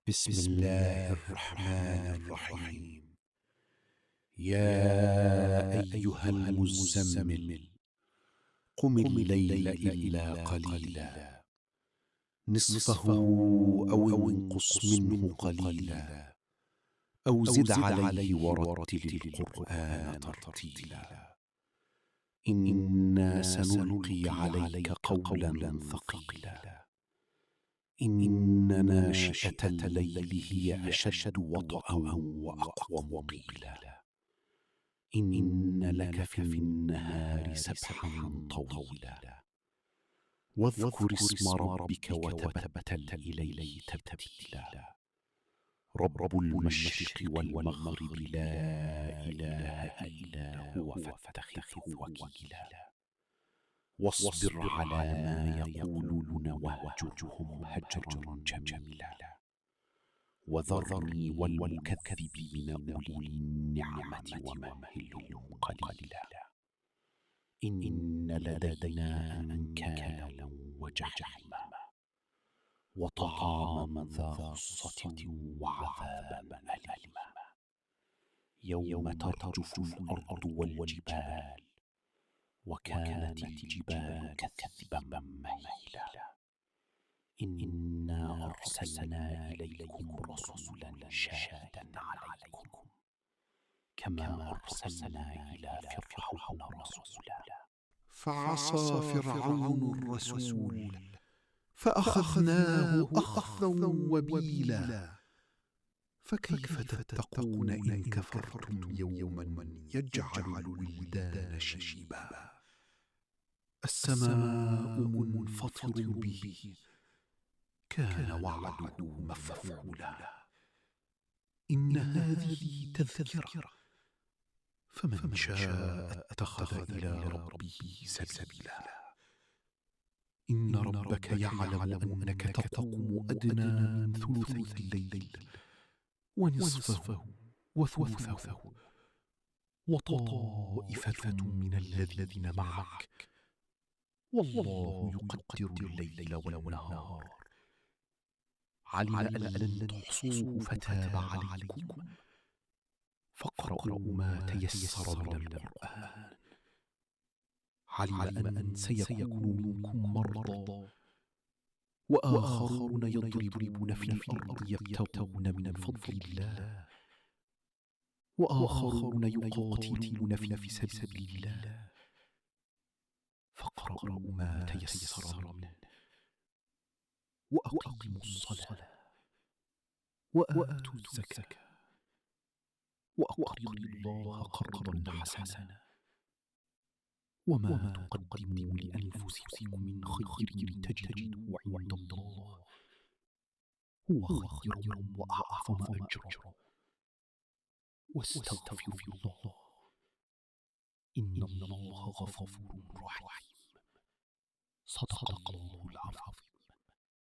بسم الله الرحمن الرحيم. يا أيها المزمل، قم الليل إلا قليلا، نصفه أو انقص منه قليلا، أو زد عليه ورتل القرآن ترتيلا. إنا سنلقي عليك قولا ثقيلا. إن ناشئة الليل هي أشد وطئا وأقوم قيلا. إن لك في النهار سبحا طويلا. واذكر اسم ربك وتبتل إليه تبتيلا. رب المشرق والمغرب لا إله إلا هو فاتخذه وكيلا. واصبر على ما يقولون واهجرهم هجرا جميلا. وذرني والمكذبين أولي النعمة ومهلهم قليلا. إن لدينا أنكالا وجحيما وطعاما ذا غصة وعذابا أليما. يوم ترجف الأرض والجبال وكانت الجبال كثبا مهيلا. إنا أرسلنا إليكم رسولا شاهدا عليكم كما أرسلنا إلى فرعون رسولا فعصى فرعون الرسول فأخذناه أخذا وبيلا. فكيف تتقون إن كفرتم يوما يجعل الولدان شيبا. السماء منفطر به كان وعده مفعولا. إن هذه تذكرة فمن شاء اتخذ إلى ربه سبيلا. إن ربك يعلم أنك تقوم أدنى من ثلثي الليل ونصفه وثلثه وطائفة من الذين معك، والله يقدر الليل والنهار. علم أن لن تحصوه فتاب عليكم فاقرؤوا ما تيسر من القرآن. علم أن سيكون منكم مرضى وآخرون يضربون في الأرض يبتغون من فضل الله وآخرون يقاتلون في سبيل الله فاقرؤوا ما تيسر منه وأقيموا الصلاة وآتوا الزكاة وأقرضوا الله قرضا حسنا. وما تقدموا لأنفسكم من خير تجدوه عند الله هو خيرا وأعظم أجرا. واستغفروا الله إن الله غفور رحيم. صدق الله العظيم.